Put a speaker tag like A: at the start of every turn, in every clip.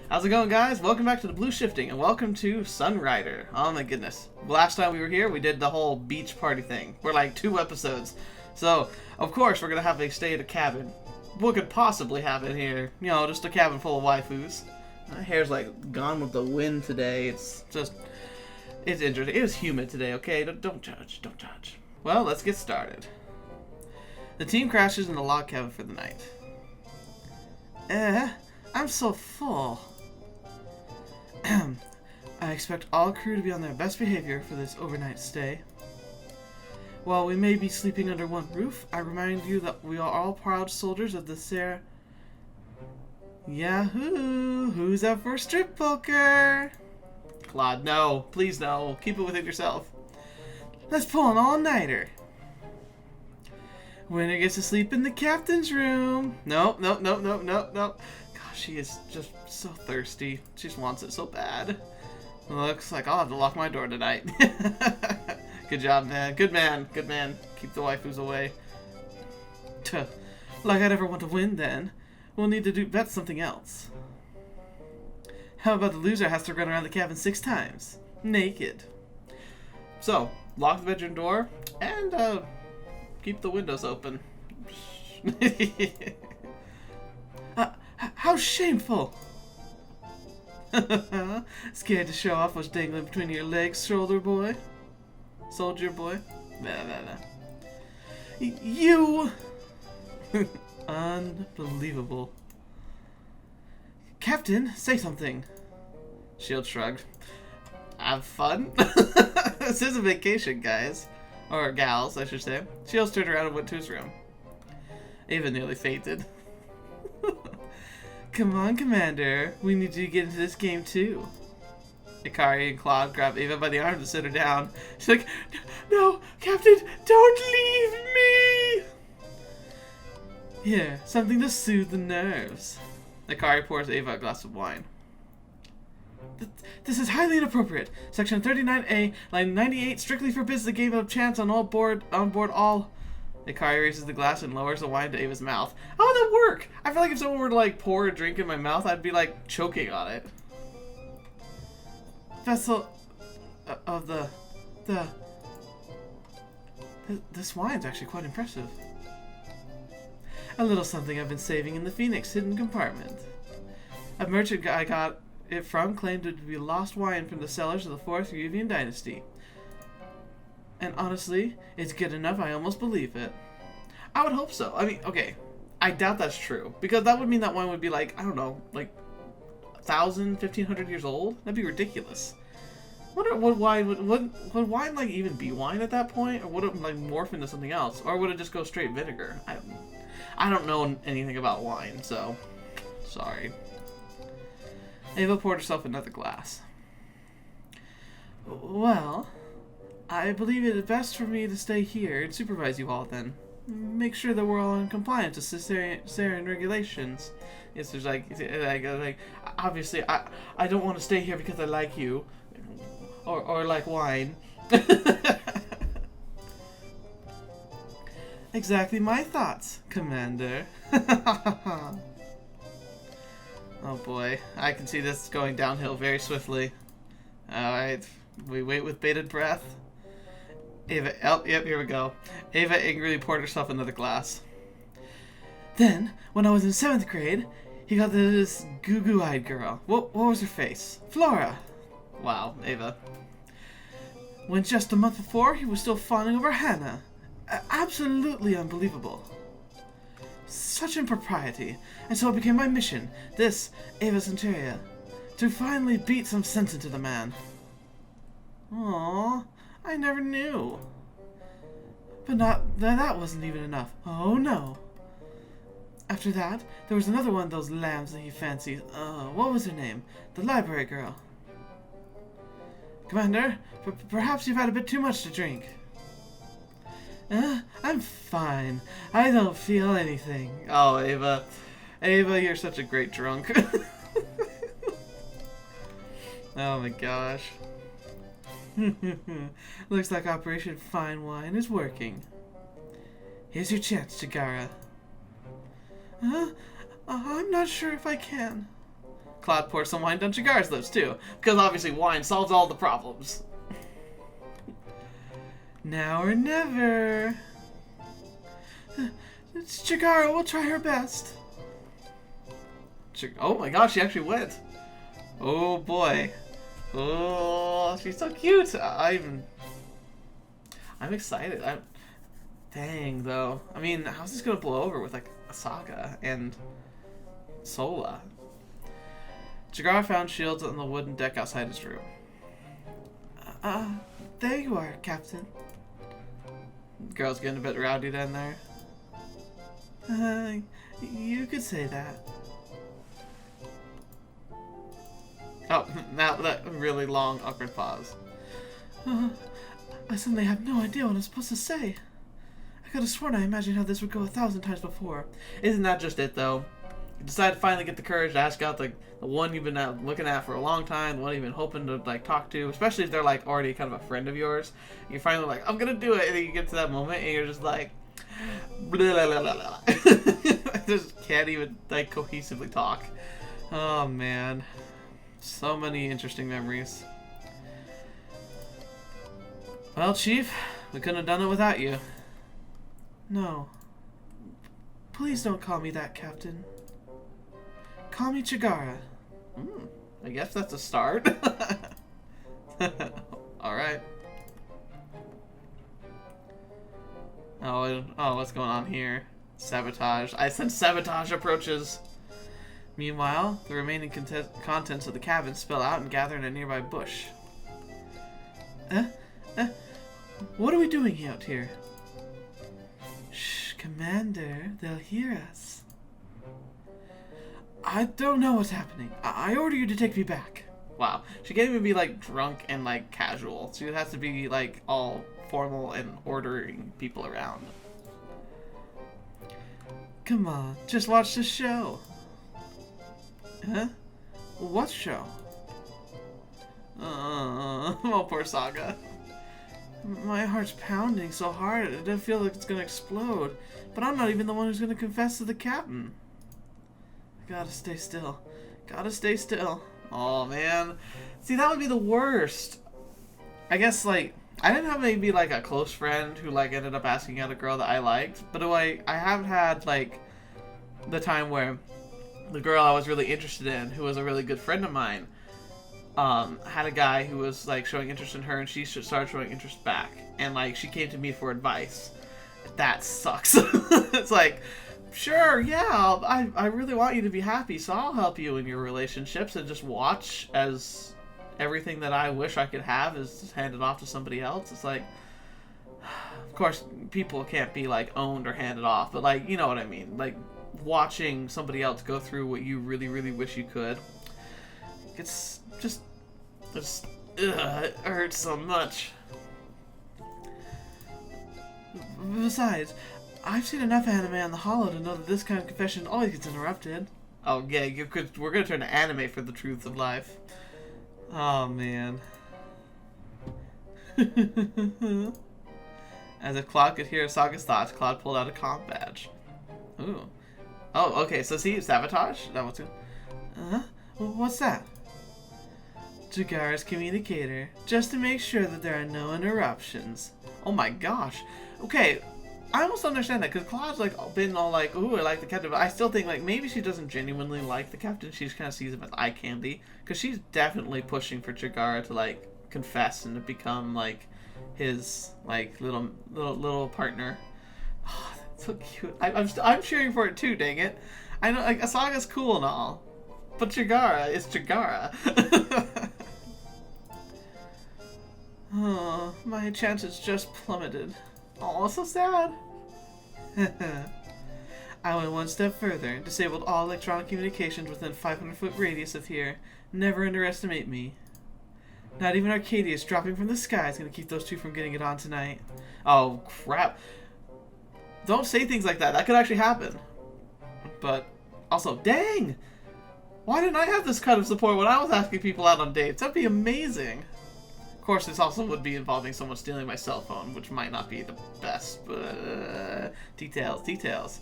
A: How's it going, guys? Welcome back to TheBlueShifting, and welcome to Sunrider. Oh my goodness. Last time we were here, we did the whole beach party thing. We're like 2 episodes. So, of course, we're going to have to stay at a cabin. What could possibly happen here? You know, just a cabin full of waifus. My hair's like gone with the wind today. It's interesting. It was humid today, okay? Don't judge. Don't judge. Well, let's get started. The team crashes in the log cabin for the night. I'm so full. I expect all crew to be on their best behavior for this overnight stay. While we may be sleeping under one roof, I remind you that we are all proud soldiers of the Sarah. Yahoo! Who's up for strip poker? Claude, no. Please no. Keep it within yourself. Let's pull an all-nighter. Winner gets to sleep in the captain's room. Nope. Gosh, she is just so thirsty. She just wants it so bad. Looks like I'll have to lock my door tonight. Good job, man. Good man. Good man. Keep the waifus away. Tuh. Like I'd ever want to win, then. We'll need to bet something else. How about the loser has to run around the cabin 6 times? Naked. So, lock the bedroom door, and, keep the windows open. How shameful! Scared to show off what's dangling between your legs, soldier boy? Nah. You! Unbelievable. Captain, say something. Shield shrugged. Have fun? This is a vacation, guys. Or gals, I should say. Shields turned around and went to his room. Ava nearly fainted. Come on, Commander. We need you to get into this game, too. Icari and Claude grabbed Ava by the arm to sit her down. She's like, No, Captain, don't leave me! Here, something to soothe the nerves. Icari pours Ava a glass of wine. This is highly inappropriate. Section 39A, line 98, strictly forbids the game of chance on board all. Icari raises the glass and lowers the wine to Ava's mouth. How would that work? I feel like if someone were to like pour a drink in my mouth, I'd be like choking on it. Vessel of this wine's actually quite impressive. A little something I've been saving in the Phoenix hidden compartment. A merchant I got it from claimed it to be lost wine from the cellars of the 4th Yuvian dynasty. And honestly, it's good enough I almost believe it. I would hope so. I mean, okay, I doubt that's true. Because that would mean that wine would be like, I don't know, like 1,000, 1,500 years old? That'd be ridiculous. Would wine like even be wine at that point? Or would it like morph into something else? Or would it just go straight vinegar? I don't know anything about wine, so sorry. Ava poured herself another glass. Well, I believe it is best for me to stay here and supervise you all then. Make sure that we're all in compliance with Caesarean regulations. Yes, there's like obviously I don't want to stay here because I like you. Or like wine. Exactly my thoughts, Commander. Oh boy, I can see this going downhill very swiftly. Alright, we wait with bated breath. Ava, oh, yep, here we go. Ava angrily poured herself another glass. Then, when I was in 7th grade, he got this goo-goo-eyed girl. What was her face? Flora. Wow, Ava. When just a month before, he was still fawning over Hannah. Absolutely unbelievable. Such impropriety. And so it became my mission, this, Ava Centuria, to finally beat some sense into the man. Aww, I never knew. But that wasn't even enough. Oh no. After that, there was another one of those lambs that he fancied. What was her name? The library girl. Commander, perhaps you've had a bit too much to drink. I'm fine. I don't feel anything. Oh, Ava. Ava, you're such a great drunk. Oh my gosh. Looks like Operation Fine Wine is working. Here's your chance, Chigara. I'm not sure if I can. Claude pours some wine down Chigara's lips, too. Because obviously wine solves all the problems. Now or never. Chigara will try her best. Oh my gosh, she actually went. Oh boy. Oh, she's so cute. I'm excited. Dang, though. I mean, how's this gonna blow over with, like, Asaga and Sola? Chigara found Sheilds on the wooden deck outside his room. There you are, Captain. Girl's getting a bit rowdy down there. You could say that. Oh, now that really long, awkward pause. I suddenly have no idea what I'm supposed to say. I could have sworn I imagined how this would go 1,000 times before. Isn't that just it, though? You decide to finally get the courage to ask out the one you've been looking at for a long time, the one you've been hoping to, like, talk to, especially if they're, like, already kind of a friend of yours. You're finally like, I'm gonna do it, and then you get to that moment, and you're just like, blah, blah, blah, blah, blah. I just can't even, like, cohesively talk. Oh, man. So many interesting memories. Well, Chief, we couldn't have done it without you. No. Please don't call me that, Captain. Call me Chigara. I guess that's a start. Alright. Oh, what's going on here? Sabotage. I sense sabotage approaches. Meanwhile, the remaining contents of the cabin spill out and gather in a nearby bush. What are we doing out here? Shh, Commander, they'll hear us. I don't know what's happening. I order you to take me back. Wow, she can't even be, like, drunk and, like, casual. She has to be, like, all formal and ordering people around. Come on, just watch the show. Huh? What show? Oh, poor Saga. My heart's pounding so hard, it doesn't feel like it's gonna explode. But I'm not even the one who's gonna confess to the captain. I gotta stay still. Gotta stay still. Oh, man. See, that would be the worst. I guess, like, I didn't have maybe, like, a close friend who, like, ended up asking out a girl that I liked. But, like, I have had, like, the time where the girl I was really interested in, who was a really good friend of mine, had a guy who was, like, showing interest in her, and she started showing interest back. And, like, she came to me for advice. That sucks. It's like, sure, yeah, I really want you to be happy, so I'll help you in your relationships and just watch as everything that I wish I could have is just handed off to somebody else. It's like, of course, people can't be, like, owned or handed off, but, like, you know what I mean. Like, watching somebody else go through what you really, really wish you could. It's just it hurts so much. Besides, I've seen enough anime on the Hollow to know that this kind of confession always gets interrupted. Oh yeah, we're gonna turn to anime for the truth of life. Oh man. As if Claude could hear Asaga's thoughts, Claude pulled out a comm badge. Ooh. Oh, okay, so see, sabotage? That what's good? What's that? Chigara's communicator, just to make sure that there are no interruptions. Oh my gosh. Okay, I almost understand that, because Claude's, like, been all like, ooh, I like the captain, but I still think, like, maybe she doesn't genuinely like the captain. She just kind of sees him as eye candy, because she's definitely pushing for Chigara to, like, confess and to become, like, his, like, little partner. Oh, that's so cute. I'm cheering for it too, dang it. I know, like, Asaga's cool and all, but Chigara is Chigara. Oh, my chances just plummeted. Oh, so sad. I went one step further, disabled all electronic communications within 500-foot radius of here. Never underestimate me. Not even Arcadius dropping from the sky is going to keep those two from getting it on tonight. Oh, crap. Don't say things like that. That could actually happen. But, also, dang! Why didn't I have this kind of support when I was asking people out on dates? That'd be amazing. Of course, this also would be involving someone stealing my cell phone, which might not be the best, but details.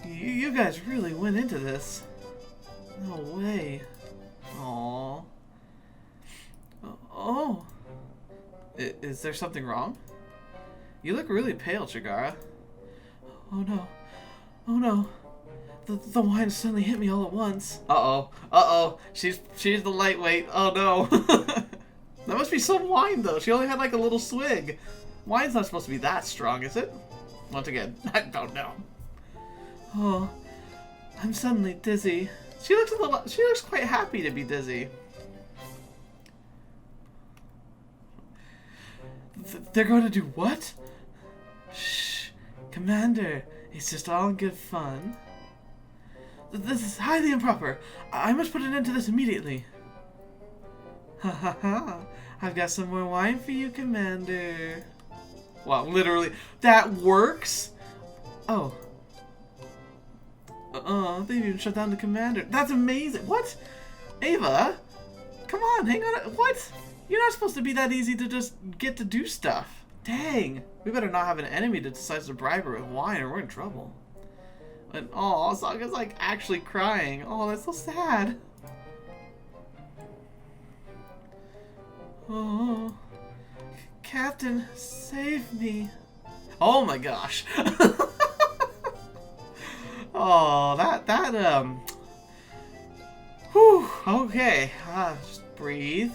A: You guys really went into this. No way. Is there something wrong? You look really pale, Chigara. Oh no. Oh no. The wine suddenly hit me all at once. Uh-oh. Uh-oh. She's the lightweight. Oh no. That must be some wine though. She only had like a little swig. Wine's not supposed to be that strong, is it? Once again, I don't know. Oh, I'm suddenly dizzy. She looks quite happy to be dizzy. They're going to do what? Shh, Commander. It's just all good fun. This is highly improper. I must put an end to this immediately. Ha ha ha. I've got some more wine for you, Commander. Wow, literally. That works? Oh. They even shut down the Commander. That's amazing. What? Ava? Come on, hang on. What? You're not supposed to be that easy to just get to do stuff. Dang. We better not have an enemy that decides to bribe her with wine or we're in trouble. And oh, Asaga's like actually crying. Oh, that's so sad. Oh, Captain, save me. Oh my gosh. Oh, whew, okay. Just breathe.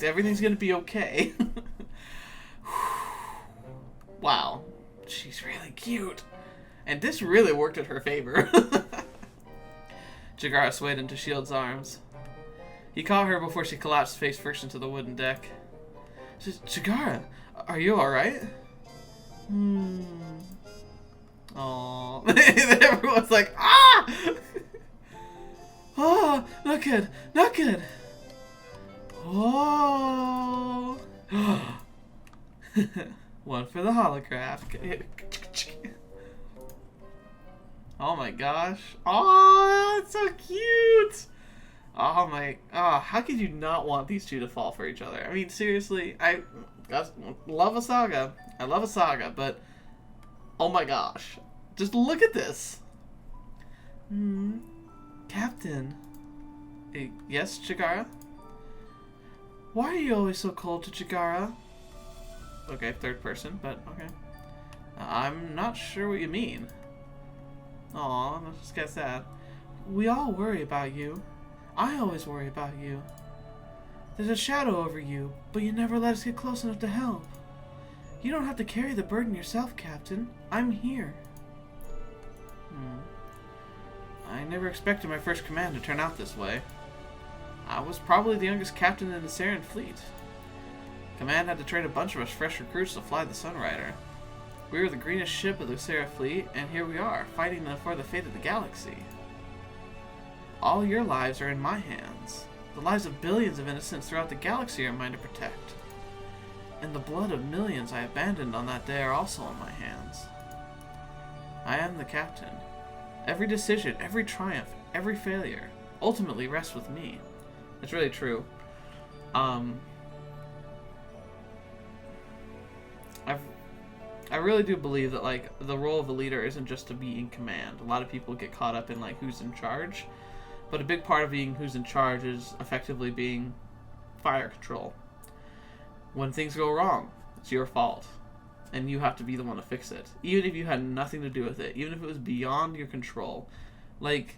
A: Everything's gonna be okay. Wow. She's really cute. And this really worked in her favor. Chigara swayed into Sheilds' arms. He caught her before she collapsed face first into the wooden deck. Chigara, are you alright? Aww. Everyone's like, ah! Oh, not good, not good. Oh. One for the holograph. Oh my gosh. Oh, that's so cute. Oh my. Oh, how could you not want these two to fall for each other? I mean, seriously, I love Asaga. I love Asaga, but oh my gosh. Just look at this. Captain. Yes, Chigara? Why are you always so cold to Chigara? Okay, third person, but okay. I'm not sure what you mean. Aw, that just gets sad. We all worry about you. I always worry about you. There's a shadow over you, but you never let us get close enough to help. You don't have to carry the burden yourself, Captain. I'm here. I never expected my first command to turn out this way. I was probably the youngest captain in the Saren fleet. Command had to train a bunch of us fresh recruits to fly the Sunrider. We were the greenest ship of the Saren fleet, and here we are, fighting for the fate of the galaxy. All your lives are in my hands. The lives of billions of innocents throughout the galaxy are mine to protect. And the blood of millions I abandoned on that day are also in my hands. I am the captain. Every decision, every triumph, every failure ultimately rests with me. It's really true. I really do believe that like the role of a leader isn't just to be in command. A lot of people get caught up in like who's in charge, but a big part of being who's in charge is effectively being fire control. When things go wrong, it's your fault, and you have to be the one to fix it, even if you had nothing to do with it, even if it was beyond your control. Like,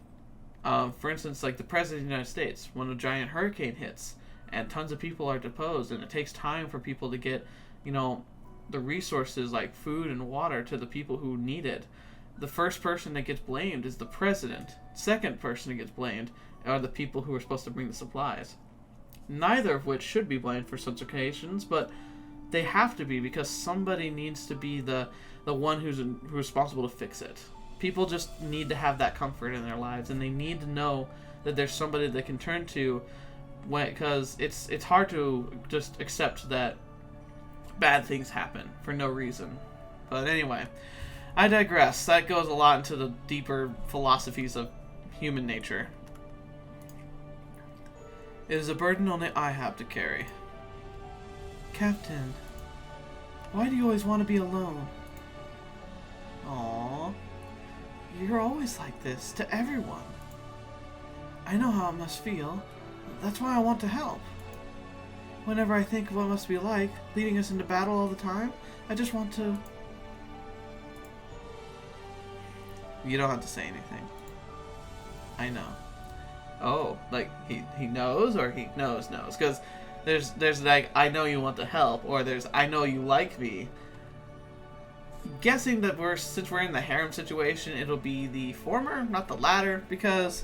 A: for instance, like the President of the United States, when a giant hurricane hits and tons of people are deposed, and it takes time for people to get, you know, the resources like food and water to the people who need it. The first person that gets blamed is the president. Second person that gets blamed are the people who are supposed to bring the supplies. Neither of which should be blamed for such occasions, but they have to be because somebody needs to be the one who's responsible to fix it. People just need to have that comfort in their lives, and they need to know that there's somebody they can turn to, because it's hard to just accept that bad things happen for no reason. But anyway, I digress. That goes a lot into the deeper philosophies of human nature. It is a burden only I have to carry. Captain, why do you always want to be alone? Aww. You're always like this to everyone. I know how it must feel. That's why I want to help. Whenever I think of what it must be like, leading us into battle all the time, I just want to... You don't have to say anything. I know. Oh, like, he knows, or he knows? Because there's like, I know you want to help, or there's, I know you like me. Guessing that since we're in the harem situation, it'll be the former, not the latter, because,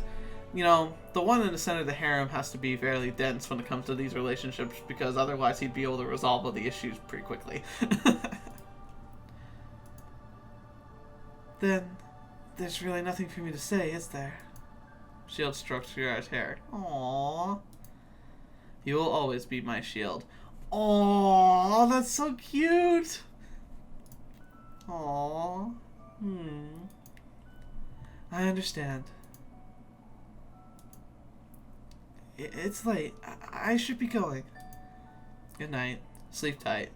A: you know, the one in the center of the harem has to be fairly dense when it comes to these relationships, because otherwise he'd be able to resolve all the issues pretty quickly. Then, there's really nothing for me to say, is there? Shield strokes Chigara's hair. Aww. You will always be my shield. Aww, that's so cute! Aww. I understand. It's late. I should be going. Good night. Sleep tight.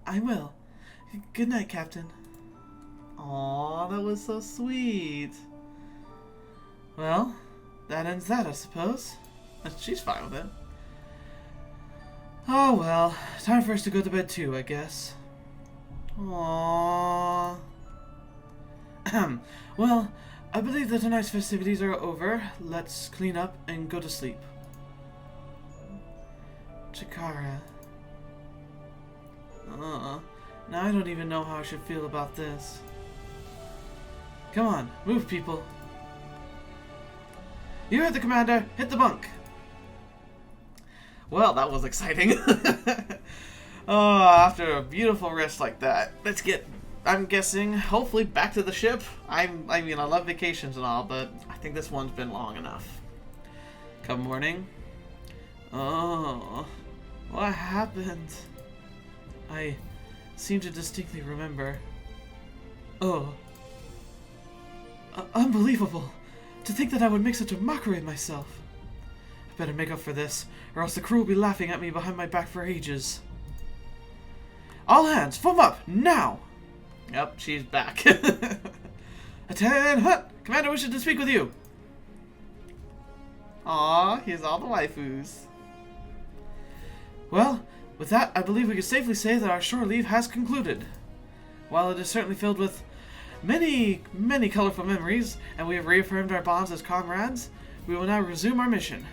A: I will. Good night, Captain. Aww, that was so sweet. Well, that ends that, I suppose. She's fine with it. Oh well, time for us to go to bed too, I guess. Aww. Well, I believe that tonight's festivities are over. Let's clean up and go to sleep. Chigara. Now I don't even know how I should feel about this. Come on, move, people. You heard the commander. Hit the bunk. Well, that was exciting. Oh, after a beautiful rest like that, let's get, I'm guessing, hopefully back to the ship. I mean, I love vacations and all, but I think this one's been long enough. Come morning. Oh, what happened? I seem to distinctly remember. Oh. Unbelievable. To think that I would make such a mockery of myself. I better make up for this, or else the crew will be laughing at me behind my back for ages. All hands, form up, now! Yep, she's back. Attend, hut! Commander wishes to speak with you. Aw, here's all the waifus. Well, with that, I believe we can safely say that our shore leave has concluded. While it is certainly filled with many, many colorful memories, and we have reaffirmed our bonds as comrades, we will now resume our mission.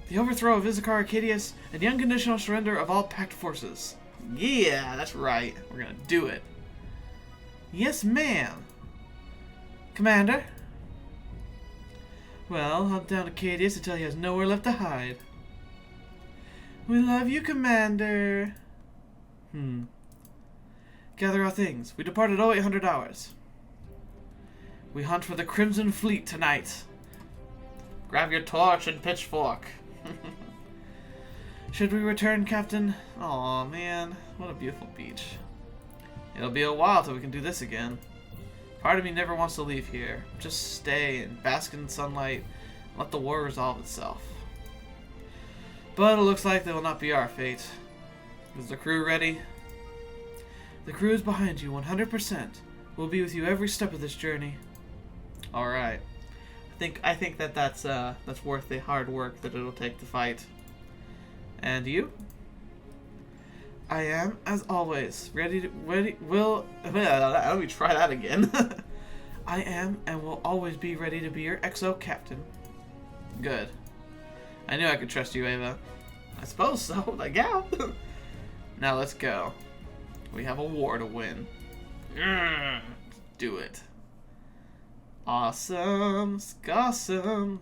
A: The overthrow of Icari, Arcadius, and the unconditional surrender of all Pact forces. Yeah, that's right. We're gonna do it. Yes, ma'am. Commander? Well, hunt down Arcadius until he has nowhere left to hide. We love you, Commander. Gather our things. We depart at 0800 hours. We hunt for the Crimson Fleet tonight. Grab your torch and pitchfork. Should we return, Captain? Aw, man. What a beautiful beach. It'll be a while till we can do this again. Part of me never wants to leave here. Just stay and bask in the sunlight and let the war resolve itself. But it looks like that will not be our fate. Is the crew ready? The crew is behind you 100%. We'll be with you every step of this journey. Alright. I think that's worth the hard work that it'll take to fight. And you? I am, as always, let me try that again. I am and will always be ready to be your XO captain. Good. I knew I could trust you, Ava. I suppose so, like, yeah. Now let's go. We have a war to win. Do it. Awesome. Scossum.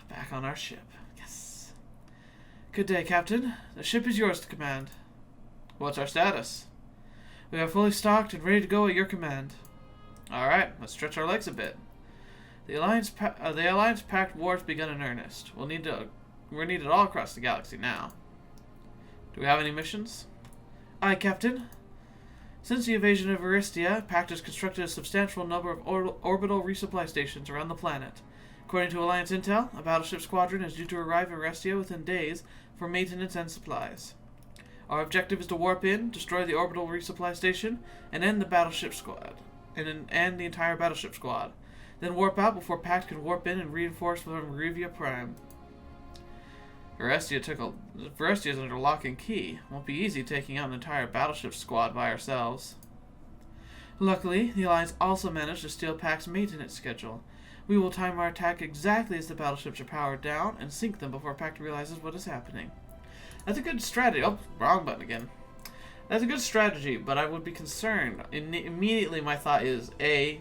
A: Back on our ship. Yes. Good day, Captain. The ship is yours to command. What's our status? We are fully stocked and ready to go at your command. Alright, let's stretch our legs a bit. The Alliance Pact War has begun in earnest. We're needed all across the galaxy now. Do we have any missions? Aye, Captain. Since the invasion of Aristia, Pact has constructed a substantial number of orbital resupply stations around the planet. According to Alliance intel, a battleship squadron is due to arrive in Aristia within days for maintenance and supplies. Our objective is to warp in, destroy the orbital resupply station, and end the battleship squad. And end the entire battleship squad. Then warp out before Pact can warp in and reinforce from Revia Prime. Varestia's under lock and key. Won't be easy taking out an entire battleship squad by ourselves. Luckily, the Alliance also managed to steal Pact's maintenance schedule. We will time our attack exactly as the battleships are powered down and sink them before Pact realizes what is happening. That's a good strategy. Oh, wrong button again. That's a good strategy, but I would be concerned. Immediately my thought is, A,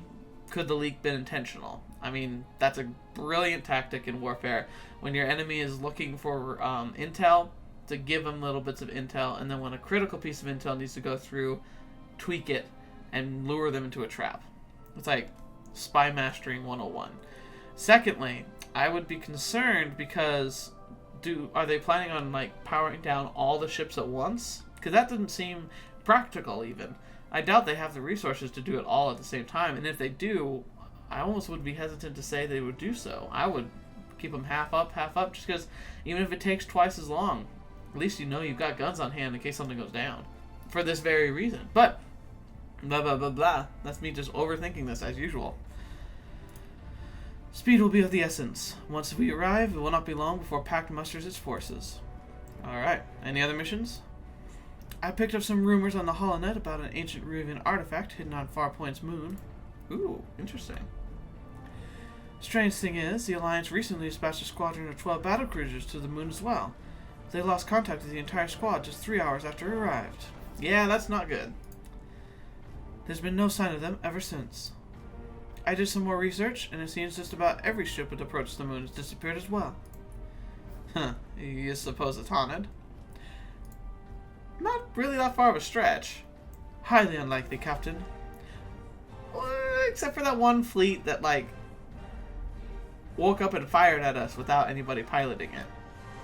A: could the leak been intentional? I mean, that's a brilliant tactic in warfare. When your enemy is looking for intel, to give them little bits of intel, and then when a critical piece of intel needs to go through, tweak it, and lure them into a trap. It's like spy mastering 101. Secondly, I would be concerned because are they planning on like powering down all the ships at once? Because that doesn't seem practical even. I doubt they have the resources to do it all at the same time, and if they do, I almost would be hesitant to say they would do so. I would keep them half up, just because even if it takes twice as long, at least you know you've got guns on hand in case something goes down. For this very reason. But, blah blah blah blah. That's me just overthinking this as usual. Speed will be of the essence. Once we arrive, it will not be long before Pact musters its forces. Alright, any other missions? I picked up some rumors on the holonet about an ancient Ruvian artifact hidden on Farpoint's moon. Ooh, interesting. Strange thing is, the Alliance recently dispatched a squadron of 12 battlecruisers to the moon as well. They lost contact with the entire squad just 3 hours after it arrived. Yeah, that's not good. There's been no sign of them ever since. I did some more research, and it seems just about every ship that approached the moon has disappeared as well. Huh, you suppose it's haunted? Not really that far of a stretch. Highly unlikely, Captain. Except for that one fleet that, like, woke up and fired at us without anybody piloting it.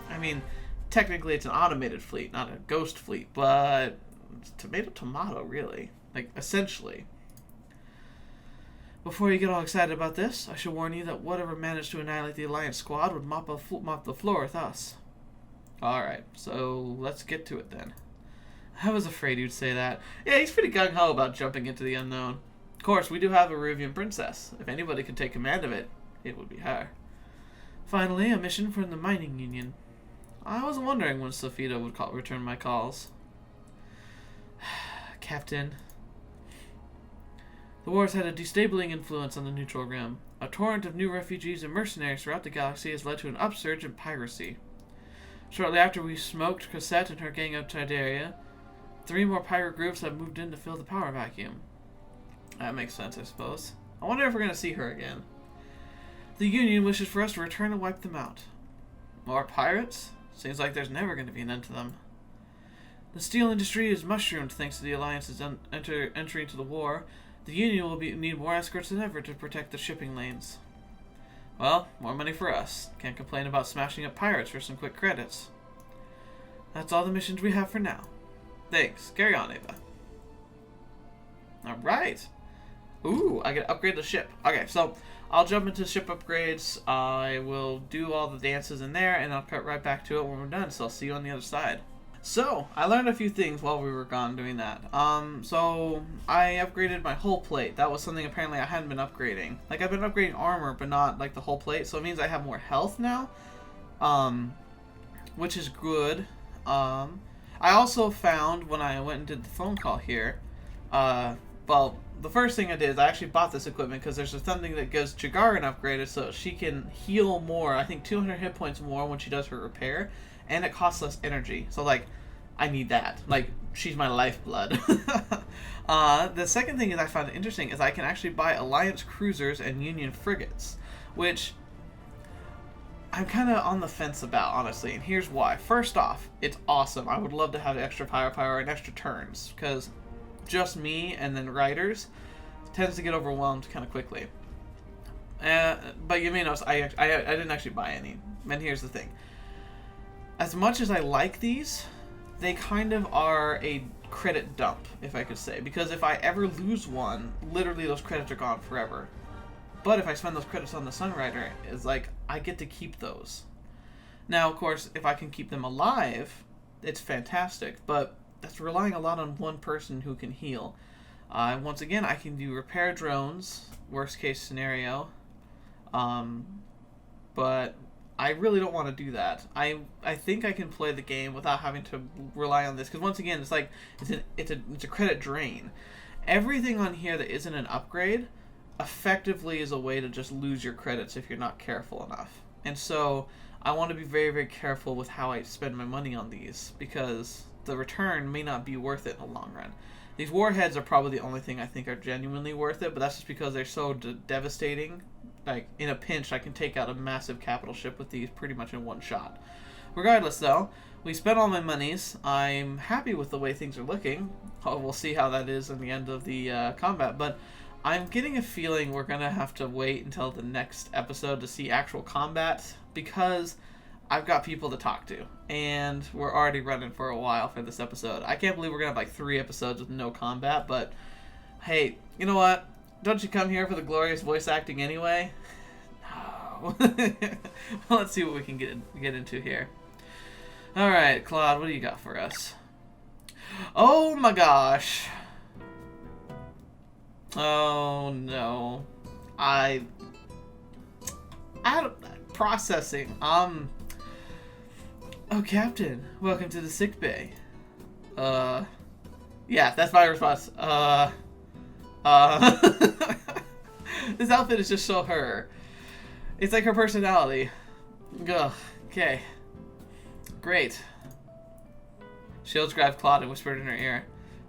A: I mean, technically it's an automated fleet, not a ghost fleet, but it's tomato, really. Like, essentially. Before you get all excited about this, I should warn you that whatever managed to annihilate the Alliance squad would mop the floor with us. Alright, so let's get to it then. I was afraid you'd say that. Yeah, he's pretty gung-ho about jumping into the unknown. Of course, we do have a Ruvian princess. If anybody could take command of it, it would be her. Finally, a mission from the mining union. I was wondering when Sophita would return my calls. Captain. The war has had a destabilizing influence on the neutral rim. A torrent of new refugees and mercenaries throughout the galaxy has led to an upsurge in piracy. Shortly after we smoked Cosette and her gang of Tidaria, 3 more pirate groups have moved in to fill the power vacuum. That makes sense, I suppose. I wonder if we're going to see her again. The Union wishes for us to return and wipe them out. More pirates? Seems like there's never going to be an end to them. The steel industry is mushroomed thanks to the Alliance's entry into the war. The Union will need more escorts than ever to protect the shipping lanes. Well, more money for us. Can't complain about smashing up pirates for some quick credits. That's all the missions we have for now. Thanks. Carry on, Ava. Alright. Ooh, I can upgrade the ship. Okay, so I'll jump into ship upgrades. I will do all the dances in there, and I'll cut right back to it when we're done. So I'll see you on the other side. So, I learned a few things while we were gone doing that. So I upgraded my hull plate. That was something apparently I hadn't been upgrading. Like, I've been upgrading armor, but not, like, the hull plate. So it means I have more health now, which is good. I also found, when I went and did the phone call here, well, the first thing I did is I actually bought this equipment because there's something that gives Chigara an upgrade so she can heal more, I think 200 hit points more when she does her repair. And it costs less energy. So, like, I need that. Like, she's my lifeblood. The second thing is I found interesting is I can actually buy Alliance cruisers and Union frigates. Which I'm kind of on the fence about, honestly. And here's why. First off, it's awesome. I would love to have extra firepower and extra turns. Because just me and then riders tends to get overwhelmed kind of quickly. But you may notice I didn't actually buy any. And here's the thing. As much as I like these, they kind of are a credit dump, if I could say. Because if I ever lose one, literally those credits are gone forever. But if I spend those credits on the Sunrider, it's like, I get to keep those. Now, of course, if I can keep them alive, it's fantastic. But that's relying a lot on one person who can heal. Once again, I can do repair drones, worst case scenario. But I really don't want to do that. I think I can play the game without having to rely on this, because once again, it's like it's a credit drain. Everything on here that isn't an upgrade effectively is a way to just lose your credits if you're not careful enough. And so I want to be very, very careful with how I spend my money on these, because the return may not be worth it in the long run. These warheads are probably the only thing I think are genuinely worth it, but that's just because they're so devastating. Like, in a pinch, I can take out a massive capital ship with these pretty much in one shot. Regardless, though, we spent all my monies. I'm happy with the way things are looking. We'll see how that is in the end of the combat, but I'm getting a feeling we're going to have to wait until the next episode to see actual combat, because I've got people to talk to, and we're already running for a while for this episode. I can't believe we're going to have like 3 episodes with no combat, but hey, you know what? Don't you come here for the glorious voice acting anyway? No. Well, let's see what we can get into here. Alright, Claude, what do you got for us? Oh my gosh. Oh no. Processing. Oh, Captain, welcome to the sick bay. Yeah, that's my response. This outfit is just so her. It's like her personality. Ugh. Okay. Great. Sheilds grabbed Claude and whispered in her ear,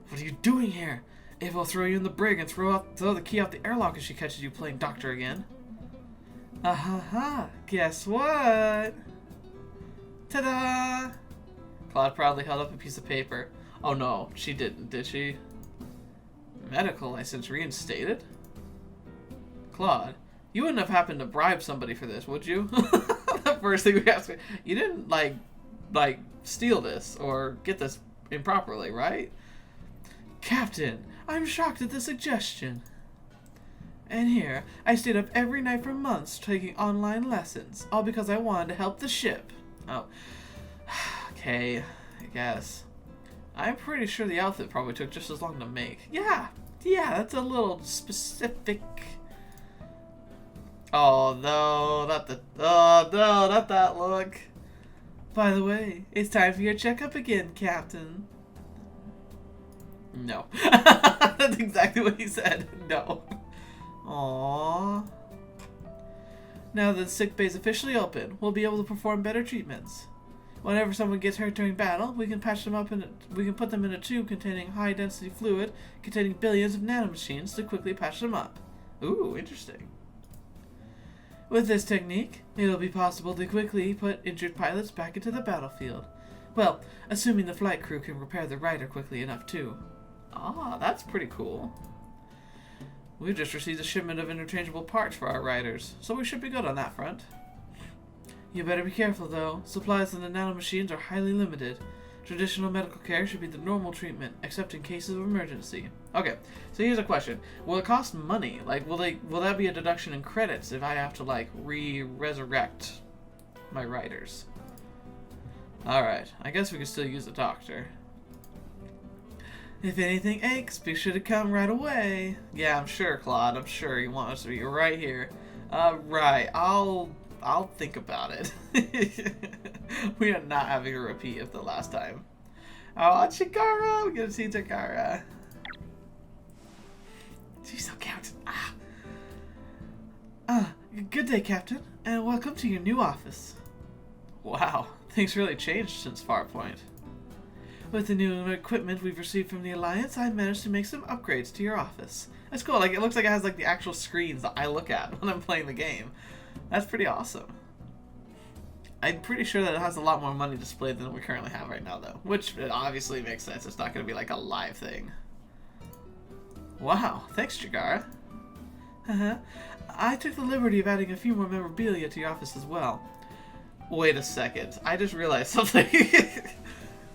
A: "What are you doing here? Ava will throw you in the brig and throw the key out the airlock if she catches you playing doctor again." Guess what? Ta-da! Claude proudly held up a piece of paper. Oh no, she didn't, did she? Medical license reinstated? Claude, you wouldn't have happened to bribe somebody for this, would you? The first thing we asked, you didn't, like, steal this or get this improperly, right? Captain, I'm shocked at the suggestion. And here, I stayed up every night for months taking online lessons, all because I wanted to help the ship. Oh. Okay, I guess. I'm pretty sure the outfit probably took just as long to make. Yeah, that's a little specific. Oh no, not that look. By the way, it's time for your checkup again, Captain. No. That's exactly what he said. No. Aww. Now that the sick bay is officially open, we'll be able to perform better treatments. Whenever someone gets hurt during battle, we can patch them up we can put them in a tube containing high-density fluid containing billions of nanomachines to quickly patch them up. Ooh, interesting. With this technique, it will be possible to quickly put injured pilots back into the battlefield. Well, assuming the flight crew can repair the Rider quickly enough too. Ah, that's pretty cool. We've just received a shipment of interchangeable parts for our Riders, so we should be good on that front. You better be careful though. Supplies in the nanomachines are highly limited. Traditional medical care should be the normal treatment, except in cases of emergency. Okay, so here's a question. Will it cost money? Like, will that be a deduction in credits if I have to, like, resurrect my Riders? Alright, I guess we can still use the doctor. If anything aches, be sure to come right away. Yeah, I'm sure, Claude. I'm sure you want us to be right here. Right. I'll think about it. We are not having a repeat of the last time. Oh, Chigara! We're gonna see Chigara. She's so cute. Good day, Captain, and welcome to your new office. Wow, things really changed since Farpoint. With the new equipment we've received from the Alliance, I managed to make some upgrades to your office. That's cool. Like, it looks like it has like the actual screens that I look at when I'm playing the game. That's pretty awesome. I'm pretty sure that it has a lot more money displayed than we currently have right now, though. Which obviously makes sense. It's not going to be like a live thing. Wow. Thanks, Chigara. I took the liberty of adding a few more memorabilia to your office as well. Wait a second. I just realized something.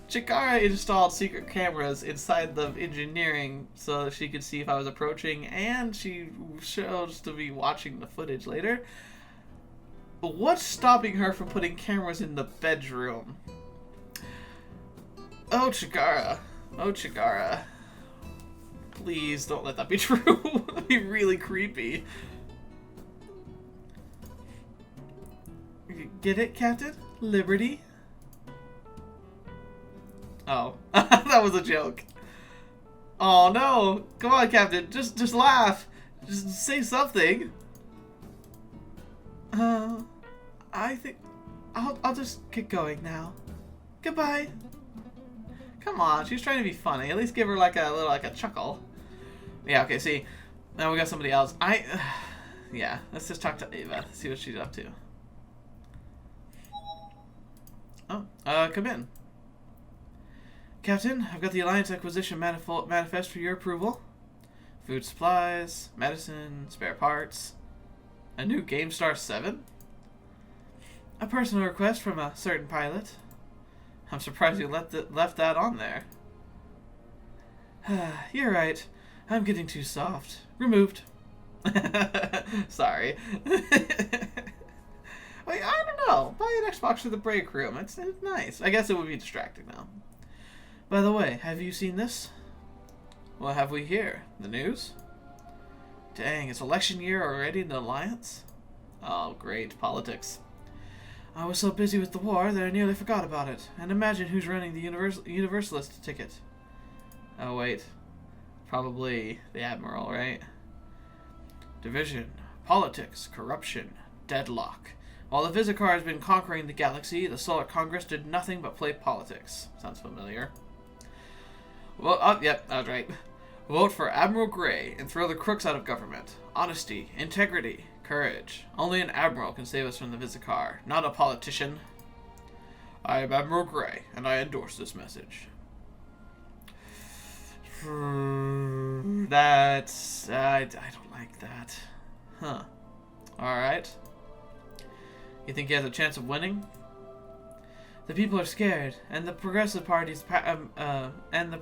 A: Chigara installed secret cameras inside the engineering so that she could see if I was approaching, and she chose to be watching the footage later. What's stopping her from putting cameras in the bedroom? Oh, Chigara. Oh, Chigara. Please don't let that be true. That'd be really creepy. Get it, Captain? Liberty? Oh, that was a joke. Oh no! Come on, Captain. Just laugh. Just say something. I think I'll just get going now. Goodbye. Come on, she's trying to be funny. At least give her like a little a chuckle. Yeah. Okay. See, now we got somebody else. Yeah. Let's just talk to Ava. See what she's up to. Oh, come in. Captain, I've got the Alliance Acquisition Manifest for your approval. Food supplies, medicine, spare parts. A new GameStar 7? A personal request from a certain pilot. I'm surprised you left that on there. You're right. I'm getting too soft. Removed. Sorry. Wait, I don't know. Buy an Xbox for the break room. It's nice. I guess it would be distracting now. By the way, have you seen this? What have we here? The news? Dang, it's election year already in the Alliance? Oh, great. Politics. I was so busy with the war that I nearly forgot about it. And imagine who's running the Universalist ticket. Oh, wait. Probably the Admiral, right? Division, politics, corruption, deadlock. While the Vizcar has been conquering the galaxy, the Solar Congress did nothing but play politics. Sounds familiar. Well, oh, yep, I was right. Vote for Admiral Grey and throw the crooks out of government. Honesty, integrity, courage. Only an admiral can save us from the Vizcar, not a politician. I am Admiral Grey, and I endorse this message. That's... I don't like that. Huh. Alright. You think he has a chance of winning? The people are scared, and the Progressive Party's I'm gonna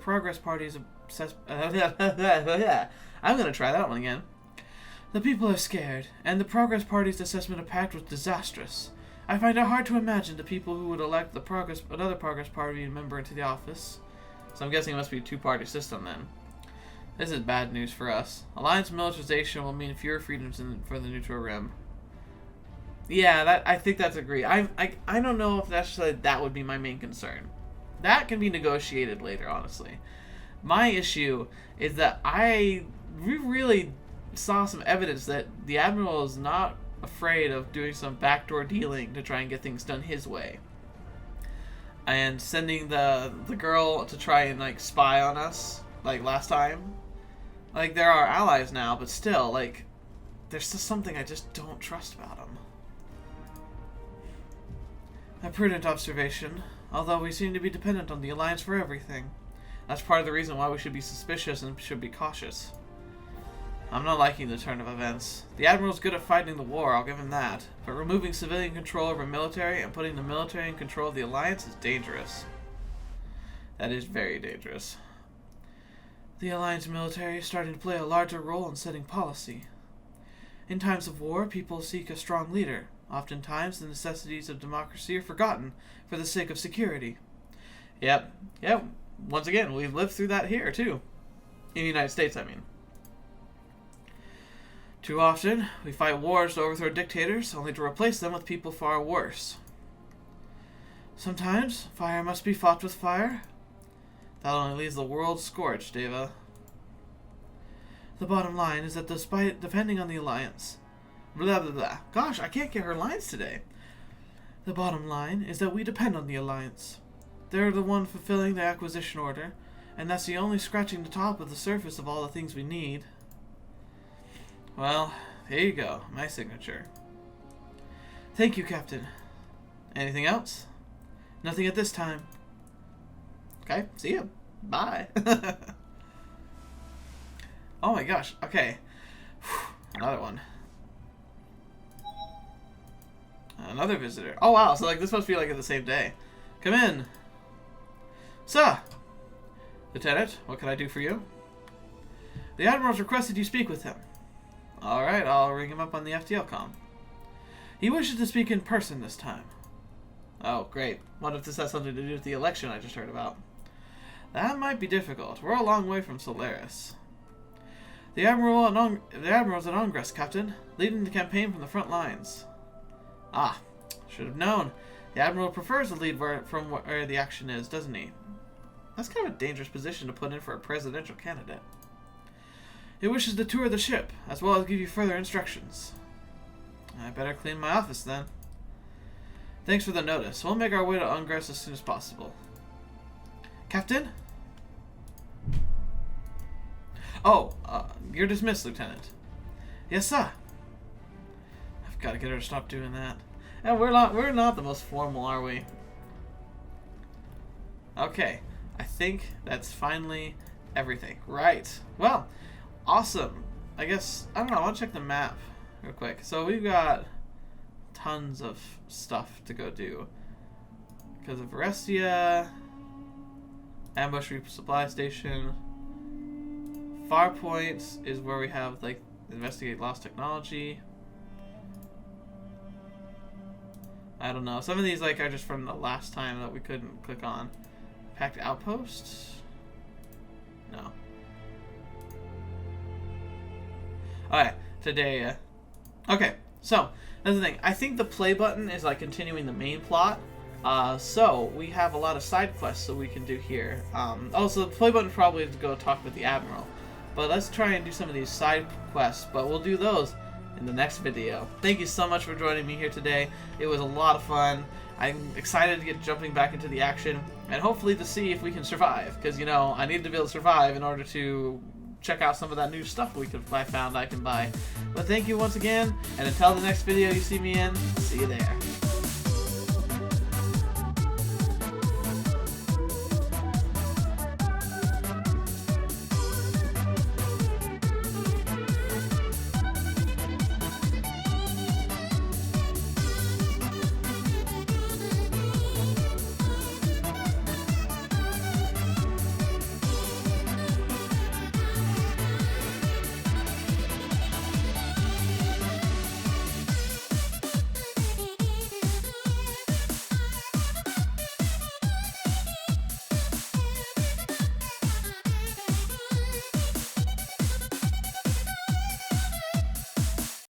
A: try that one again. The people are scared, and the Progress Party's assessment of Pact was disastrous. I find it hard to imagine the people who would elect another Progress Party member into the office. So I'm guessing it must be a two-party system then. This is bad news for us. Alliance militarization will mean fewer freedoms for the Neutral Rim. Yeah, I think that's agreed. I don't know if necessarily that would be my main concern. That can be negotiated later, honestly. My issue is that we really saw some evidence that the Admiral is not afraid of doing some backdoor dealing to try and get things done his way. And sending the girl to try and like spy on us, like last time. Like, they're our allies now, but still, like, there's just something I just don't trust about them. A prudent observation, although we seem to be dependent on the Alliance for everything. That's part of the reason why we should be suspicious and should be cautious. I'm not liking the turn of events. The Admiral's good at fighting the war, I'll give him that. But removing civilian control over military and putting the military in control of the Alliance is dangerous. That is very dangerous. The Alliance military is starting to play a larger role in setting policy. In times of war, people seek a strong leader. Oftentimes, the necessities of democracy are forgotten for the sake of security. Yep. Once again, we've lived through that here, too. In the United States, I mean. Too often, we fight wars to overthrow dictators, only to replace them with people far worse. Sometimes, fire must be fought with fire. That only leaves the world scorched, Ava. The bottom line is that despite depending on the Alliance... Blah, blah, blah. Gosh, I can't get her lines today. The bottom line is that we depend on the Alliance. They're the one fulfilling the acquisition order, and that's the only scratching the top of the surface of all the things we need. Well, here you go. My signature. Thank you, Captain. Anything else? Nothing at this time. Okay, see you. Bye. Oh my gosh, okay. Another one. Another visitor. Oh wow, so like this must be like at the same day. Come in. Sir! Lieutenant, what can I do for you? The Admiral's requested you speak with him. Alright, I'll ring him up on the FTL comm. He wishes to speak in person this time. Oh, great. What if this has something to do with the election I just heard about? That might be difficult. We're a long way from Solaris. The Admiral's at Ingress, Captain, leading the campaign from the front lines. Ah, Should have known. The Admiral prefers to lead from where the action is, doesn't he? That's kind of a dangerous position to put in for a presidential candidate. He wishes to tour the ship, as well as give you further instructions. I better clean my office then. Thanks for the notice. We'll make our way to Ungress as soon as possible. Captain? Oh, you're dismissed, Lieutenant. Yes, sir. I've got to get her to stop doing that. And we're not the most formal, are we? Okay, I think that's finally everything. Right. Well, awesome. I guess, I don't know, I want to check the map real quick. So we've got tons of stuff to go do. Because of Restia, Ambush Resupply Station, Farpoint is where we have, like, Investigate Lost Technology. I don't know. Some of these like are just from the last time that we couldn't click on. Packed Outpost? No. Alright, today, okay, so, that's the thing. I think the play button is like continuing the main plot. So, we have a lot of side quests that we can do here. Also, the play button probably is to go talk with the Admiral. But let's try and do some of these side quests, but we'll do those in the next video. Thank you so much for joining me here today. It was a lot of fun. I'm excited to get jumping back into the action and hopefully to see if we can survive, because you know I need to be able to survive in order to check out some of that new stuff I found I can buy. But thank you once again, and until the next video you see me in, see you there.